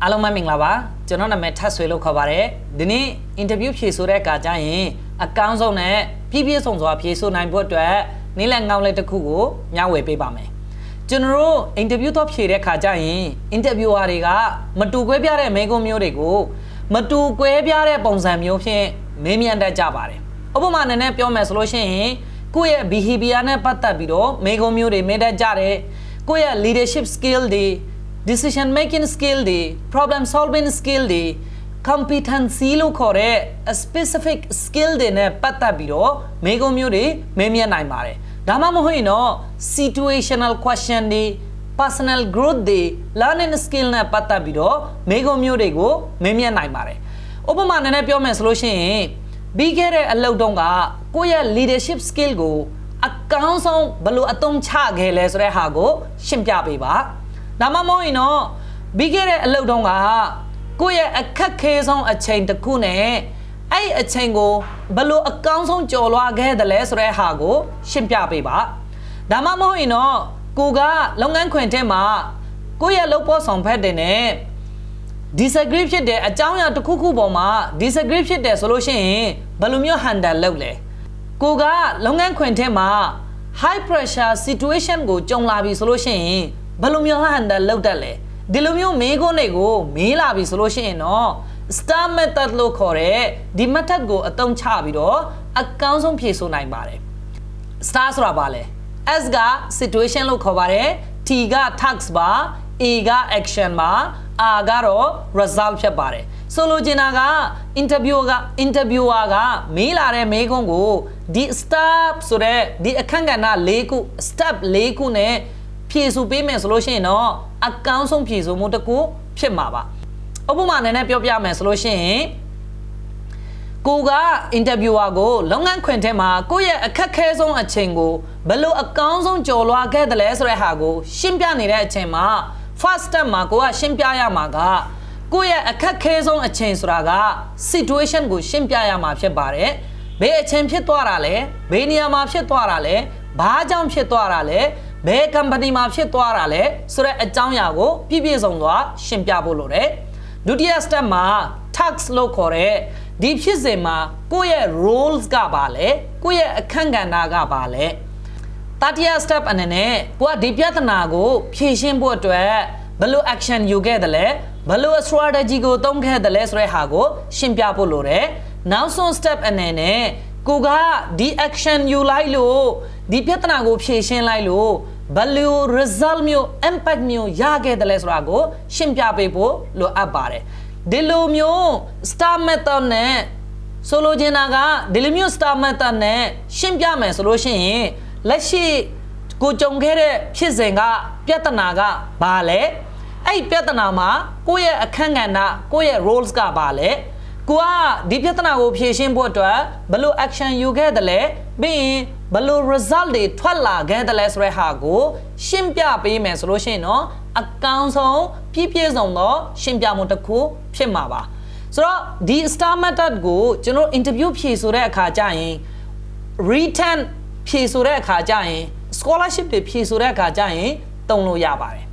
အားလုံးပဲမင်္ဂလာပါကျွန်တော်နာမည်ထပ်ဆွေလို့ခေါ်ပါတယ်ဒီနေ့ interview ဖြေဆိုတဲ့အခါကျရင်အကောင်းဆုံးနဲ့ပြည့်ပြည့်စုံစွာဖြေဆိုနိုင်ဖို့အတွက်နေ့လည်ငောင်းလေးတစ်ခုကိုမျှဝေပေးပါမယ်ကျွန်တော်တို့ interview တော့ဖြေတဲ့အခါကျရင် interviewer တွေကမတူကွဲပြားတဲ့မေးခွန်းမျိုးတွေကိုမတူကွဲပြားတဲ့ပုံစံမျိုးဖြင့်မေးမြန်းတတ်ကြပါတယ်ဥပမာနဲ့ပြောမယ်ဆိုလို့ရှိရင်ကိုယ့်ရဲ့ behavior နဲ့ပတ်သက်ပြီးတော့မေးခွန်းမျိုးတွေမေးတတ်ကြတယ်ကိုယ့်ရဲ့ leadership skill တွေdecision making skill တွေ problem solving skill တွေ competency လို့ခေါ်တဲ့ specific skill တွေနဲ့ပတ်သက်ပြီးတော့မေးခွန်းမျိုးတွေမေးမြန်းနိုင်ပါတယ်ဒါမှမဟုတ်ရင်တော့ situational question တွေ personal growth တွေ learning skill နဲ့ပတ်သက်ပြီးတော့မေးခွန်းမျိုးတွေကိုမေးမြန်းနိုင်ပါတယ်ဥပမာနဲ့ပြောမယ်ဆိုလို့ရှိရင်ပြီးခဲ့တဲ့အလုပ်တုန်းကကိုယ့်ရဲ့ leadership skill ကိုအကောင်းဆုံးဘယ်လိုအသုံးချခဲ့လဲဆိုတဲ့ဟာကိုရှင်းပြပေးပါဒါမှမဟုတ်ရင်တော့ပြီးခဲ့တဲ့အလုပ်တုန်းကကိုယ့်ရဲ့အခက်ခဲဆုံးအချိန်တစ်ခုနဲ့အဲ့အချိန်ကိုဘယ်လိုအကောင်းဆုံးကျော်လွှားခဲ့တယ်လဲဆိုတဲ့ဟာကိုရှင်းပြပေးပါဒါမှမဟုတ်ရင်တော့ကိုကလုပ်ငန်းခွင်ထဲမှာကိုယ့်ရဲ့လုပ်ဖို့ဆောင်ဖက်တယ်နဲ့ disagree ဖြစ်တဲ့အကြောင်းအရာတစ်ခုခုပေါ်မှာ disagree ဖြစ်တယ်ဆိုလို့ရှိရင်ဘယ်လိုမျိုး handle လုပ်လဲကိုကလုပ်ငန်းခွင်ထဲမှာ high pressure situation ကိုကြုံလာပြီဆိုလို့ရှိရင်ဘယ်လိုမျိုး handle လုပ်တတ်လဲဒီလိုမျိုးမေးခွန်းတွေကိုမေးလာပြီဆိုလို့ရှိရင်တော့ star method လို့ခေါ်တဲ့ဒီ method ကိုအသုံးချပြီးတော့အကောင်းဆုံးဖြေဆိုနိုင်ပါတယ် star ဆိုတာဘာလဲ S က situation လို့ခေါ်ပါတယ် T က task ပါ A က action ပါ R ကတော့ result ဖြစ်ပါတယ်ဆိုလိုချင်တာက interviewer ကမေးလာတဲ့မေးခွန်းကိုဒီ step ဆိုတဲ့ဒီအခန်းကဏ္ဍ၄ခု step ၄ခုနဲ့ဖြေဆိုပေးမယ်ဆိုလို့ရှိရင်တော့အကောင်းဆုံးဖြေဆိုမှုတစ်ခုဖြစ်မှာပါဥပမာနဲ့ပြောပြမယ်ဆိုလို့ရှိရင်ကိုက interviewer ကိုလုပ်ငန်းခွင်ထဲမှာကိုယ့်ရဲ့အခက်ခဲဆုံးအချိန်ကိုဘယ်လိုအကောင်းဆုံးကျော်လွှားခဲ့တယ်လဲဆိုတဲ့ဟာကိုရှင်းပြနေတဲ့အချိန်မှာ first step မှာကိုကရှင်းပြရမှာကကိုယ့်ရဲ့အခက်ခဲဆုံးအချိန်ဆိုတာက situation ကိုရှင်းပြရမှာဖြစ်ပါတယ်ဘယ်အချိန်ဖြစ်သွားတာလဲဘယ်နေရာမှာဖြစ်သွားတာလဲဘာကြောင့်ဖြစ်သွားတာလဲဘယ် company မှာဖြစ်သွားတာလဲဆိုတဲ့အကြောင်းအရာကိုပြည့်ပြည့်စုံစွာရှင်းပြဖို့လိုတယ်ဒုတိယ step မှာ task လို့ခေါ်တဲ့ဒီဖြစ်စဉ်မှာကိုယ့်ရဲ့ roles ကပါလဲကိုယ့်ရဲ့အခန်းကဏ္ဍကပါလဲတတိယ step အနေနဲ့ကိုကဒီပြဿနာကိုဖြေရှင်းဖို့အတွက်ဘယ်လို action ယူခဲ့တယ်လဲဘယ်လို strategy ကိုသုံးခဲ့တယ်လဲဆိုတဲ့ဟာကိုရှင်းပြဖို့လိုတယ်နောက်ဆုံး step အနေနဲ့ကိုကဒီ action ယူလိုက်လို့ဒီပြဿနာကိုဖြေရှင်းလိုက်လို့ဘယ်လို result မျိုး impact မျိုးရခဲ့တယ်လဲဆိုတာကိုရှင်းပြပေးဖို့လိုအပ်ပါတယ်ဒီလိုမျိုး star method နဲ့ဆိုလိုချင်တာကဒီလိုမျိုး star method နဲ့ရှင်းပြမယ်ဆိုလို့ရှိရင်လက်ရှိကိုကြုံခဲ့တဲ့ဖြစ်စဉ်ကပြဿနာကဘာလဲအဲ့ပြဿနာမှာကိုယ့်ရဲ့အခန်းကဏ္ဍကိုယ့်ရဲ့ roles ကဘာလဲကိုကဒီပြဿနာကိုဖြေရှင်းဖို့အတွက်ဘယ်လို action ယူခဲ့တယ်လဲပြီးရင်ဘယ်လို result တွေထွက်လာခဲ့တယ်လဲဆိုတဲ့ဟာကိုရှင်းပြပေးမယ်ဆိုလို့ရှိရင်တော့အကောင်းဆုံးပြည့်ပြည့်စုံသောရှင်းပြမှုတစ်ခုဖြစ်မှာပါဆိုတော့ဒီ star method ကိုကျွန်တော် interview ဖြေဆိုတဲ့အခါကျရင် written ဖြေဆိုတဲ့အခါကျရင် scholarship တွေဖြေဆိုတဲ့အခါကျရင်သုံးလို့ရပါတယ်